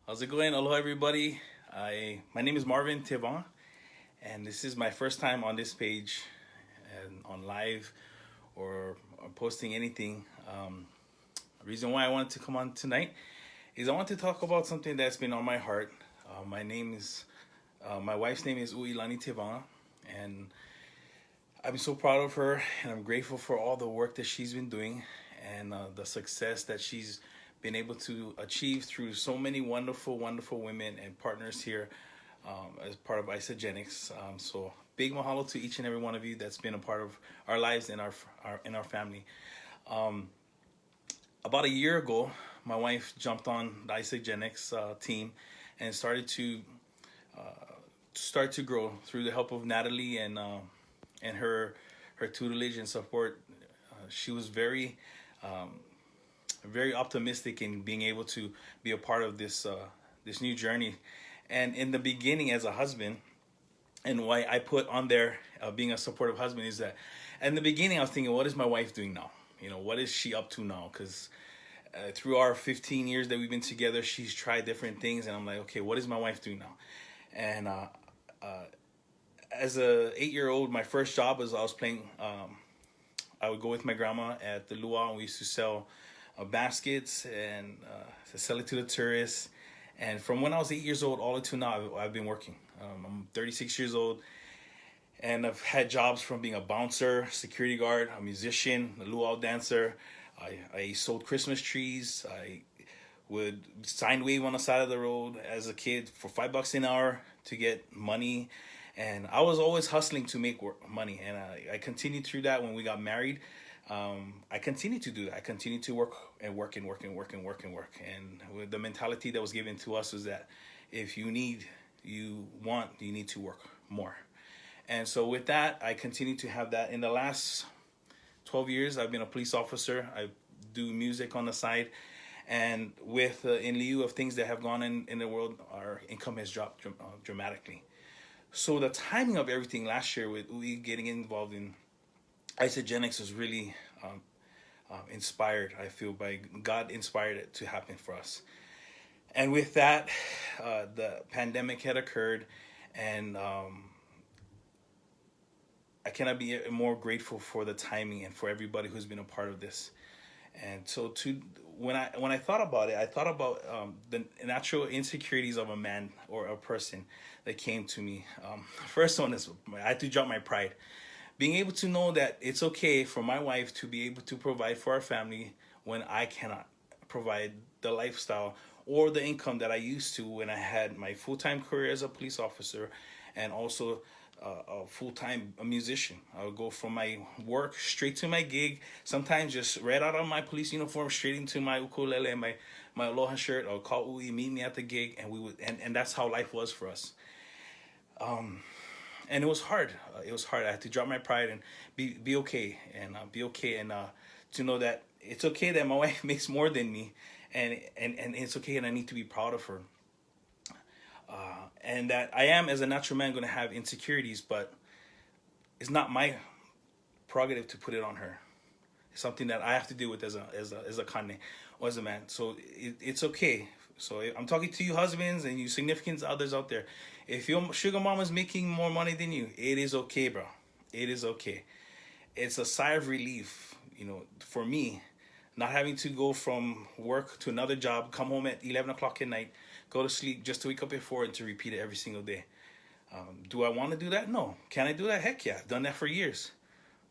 How's it going? Hello, everybody. My name is Marvin Tivan, and this is my first time on this page and on live or posting anything. The reason why I wanted to come on tonight is I want to talk about something that's been on my heart. My wife's name is Uilani Tivan, and I'm so proud of her, and I'm grateful for all the work that she's been doing and the success that she's been able to achieve through so many wonderful, wonderful women and partners here as part of Isogenics. So big mahalo to each and every one of you that's been a part of our lives and our family. Um, about a year ago, my wife jumped on the Isogenics team and start to grow through the help of Natalie and her tutelage and support. She was very optimistic in being able to be a part of this new journey. And in the beginning, as a husband, and why I put on there being a supportive husband is that in the beginning I was thinking, what is my wife doing now? What is she up to now? Because through our 15 years that we've been together, she's tried different things, and I'm like, okay, what is my wife doing now? And as a 8-year-old, my first job was I was playing. I would go with my grandma at the luau, and we used to sell baskets and to sell it to the tourists. And from when I was 8 years old all the way to now, I've been working. I'm 36 years old, and I've had jobs from being a bouncer, security guard, a musician, a luau dancer. I sold Christmas trees. I would sign wave on the side of the road as a kid for $5 an hour to get money. And I was always hustling to make money. And I continued through that when we got married. I continued to do that. I continued to work and work and work and work and work and work. And with the mentality that was given to us was that if you need, you need to work more. And so with that, I continued to have that. In the last 12 years, I've been a police officer. I do music on the side. And with in lieu of things that have gone in the world, our income has dropped dramatically. So the timing of everything last year with Ui getting involved in Isogenics was really inspired, I feel, by God inspired it to happen for us. And with that, the pandemic had occurred, and I cannot be more grateful for the timing and for everybody who's been a part of this. And so when I thought about it, I thought about the natural insecurities of a man or a person that came to me. First one is I had to drop my pride. Being able to know that it's okay for my wife to be able to provide for our family when I cannot provide the lifestyle or the income that I used to when I had my full-time career as a police officer and also a full-time musician. I would go from my work straight to my gig, sometimes just right out of my police uniform straight into my ukulele and my aloha shirt. I would call Ui, meet me at the gig, and we would and that's how life was for us. And it was hard. It was hard. I had to drop my pride and be okay and be okay and to know that it's okay that my wife makes more than me, and it's okay, and I need to be proud of her. And that I am, as a natural man, going to have insecurities, but it's not my prerogative to put it on her. It's something that I have to deal with as a kane or as a man. So it's okay. So I'm talking to you husbands and you significant others out there. If your sugar mama's making more money than you, it is okay, bro. It is okay. It's a sigh of relief, for me, not having to go from work to another job, come home at 11 o'clock at night, go to sleep just to wake up at 4 and to repeat it every single day. Do I want to do that? No. Can I do that? Heck yeah. I've done that for years.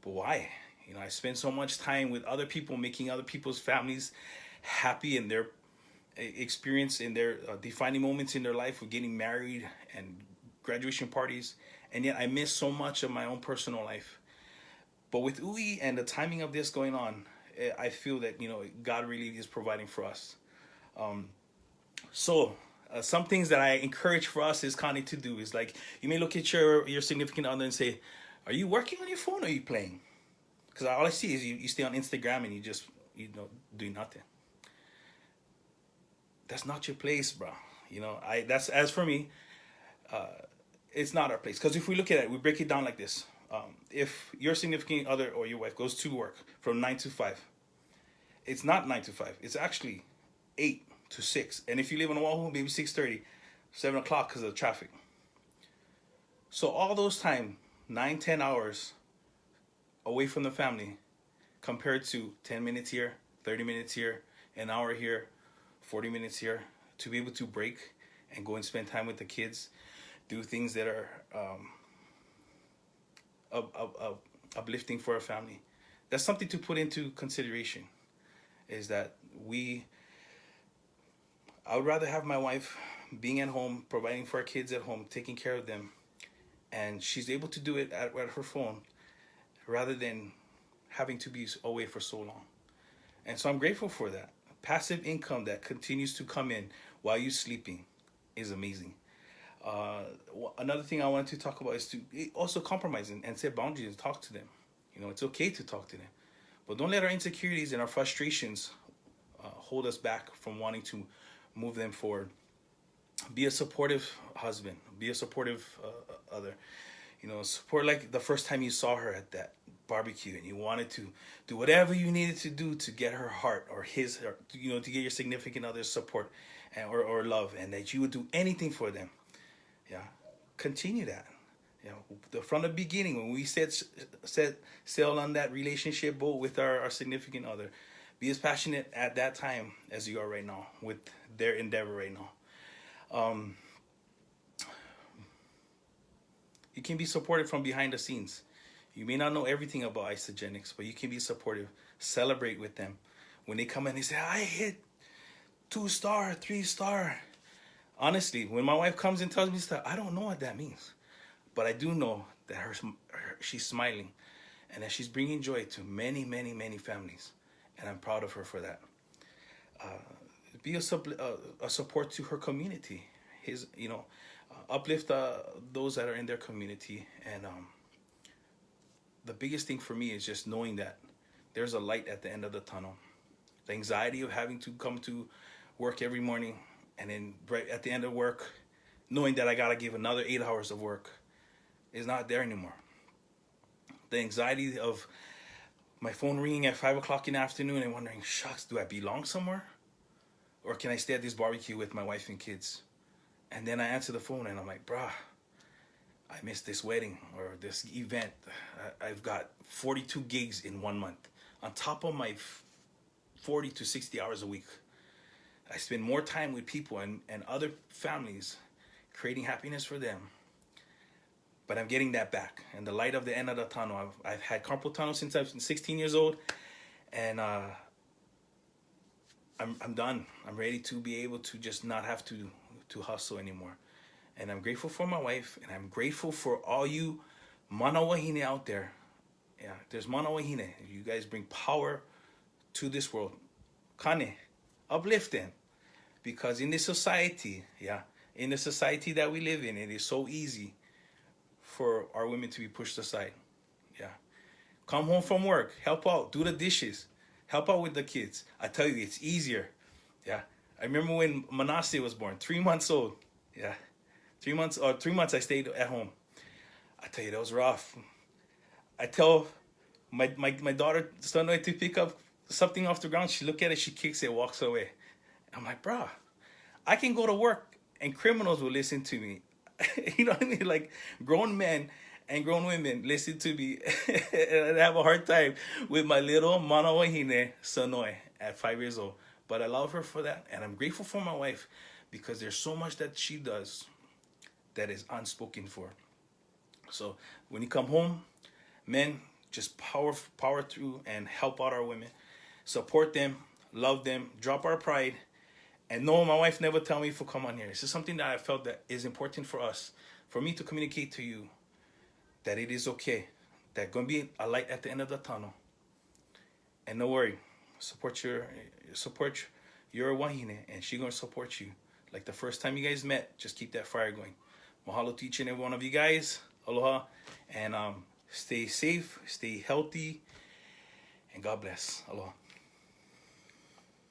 But why? I spend so much time with other people, making other people's families happy in their experience, in their defining moments in their life of getting married and graduation parties. And yet I miss so much of my own personal life. But with Ui and the timing of this going on, I feel that, God really is providing for us. So some things that I encourage for us is kind of to do is like, you may look at your significant other and say, are you working on your phone or are you playing? Because all I see is you stay on Instagram and you just, do nothing. That's not your place, bro. That's, as for me, it's not our place. Because if we look at it, we break it down like this. If your significant other or your wife goes to work from 9 to 5, it's not 9 to 5. It's actually 8 to 6. And if you live in Oahu, maybe 6:30, 7 o'clock because of the traffic. So all those time, 9, 10 hours away from the family, compared to 10 minutes here, 30 minutes here, an hour here, 40 minutes here, to be able to break and go and spend time with the kids, do things that are uplifting for our family. That's something to put into consideration, is that I would rather have my wife being at home, providing for our kids at home, taking care of them, and she's able to do it at her phone, rather than having to be away for so long. And so I'm grateful for that. Passive income that continues to come in while you're sleeping is amazing. Another thing I wanted to talk about is to also compromise and set boundaries and talk to them. You know, it's okay to talk to them, but don't let our insecurities and our frustrations hold us back from wanting to move them forward. Be a supportive husband. Be a supportive other. You know, support like the first time you saw her at that barbecue and you wanted to do whatever you needed to do to get her heart or his, or, you know, to get your significant other's support or love, and that you would do anything for them. Yeah, continue that. You know, from the beginning, when we set sail on that relationship boat with our significant other, be as passionate at that time as you are right now with their endeavor right now. You can be supportive from behind the scenes. You may not know everything about isogenics, but you can be supportive. Celebrate with them. When they come in, they say, I hit 2-star, 3-star. Honestly, when my wife comes and tells me stuff, I don't know what that means. But I do know that she's smiling and that she's bringing joy to many, many, many families. And I'm proud of her for that. Be a support to her community. Uplift those that are in their community. And the biggest thing for me is just knowing that there's a light at the end of the tunnel. The anxiety of having to come to work every morning, and then right at the end of work, knowing that I gotta give another 8 hours of work, is not there anymore. The anxiety of my phone ringing at 5 o'clock in the afternoon and wondering, shucks, do I belong somewhere? Or can I stay at this barbecue with my wife and kids? And then I answer the phone and I'm like, bruh, I missed this wedding or this event. I've got 42 gigs in 1 month. On top of my 40 to 60 hours a week. I spend more time with people and other families, creating happiness for them. But I'm getting that back. And the light of the end of the tunnel. I've had carpal tunnel since I've been 16 years old. And I'm done. I'm ready to be able to just not have to hustle anymore. And I'm grateful for my wife. And I'm grateful for all you mana wahine out there. Yeah, there's mana wahine. You guys bring power to this world. Kane, uplift them. Because in this society, in the society that we live in, it is so easy for our women to be pushed aside. Yeah. Come home from work, help out, do the dishes, help out with the kids. I tell you, it's easier. Yeah. I remember when Manasseh was born, 3 months old. Yeah. 3 months I stayed at home. I tell you, that was rough. I tell my daughter, Stanoy, to pick up something off the ground. She look at it, she kicks it, walks away. I'm like, bruh, I can go to work and criminals will listen to me. You know what I mean? Like, grown men and grown women listen to me and I have a hard time with my little mana wahine Sanoy at 5 years old. But I love her for that, and I'm grateful for my wife because there's so much that she does that is unspoken for. So when you come home, men, just power through and help out our women. Support them, love them, drop our pride. And no, my wife never tell me to come on here. This is something that I felt that is important for us, for me to communicate to you that it is okay, that going to be a light at the end of the tunnel. And don't worry, support your wahine, and she going to support you. Like the first time you guys met, just keep that fire going. Mahalo to each and every one of you guys. Aloha. And stay safe, stay healthy, and God bless. Aloha.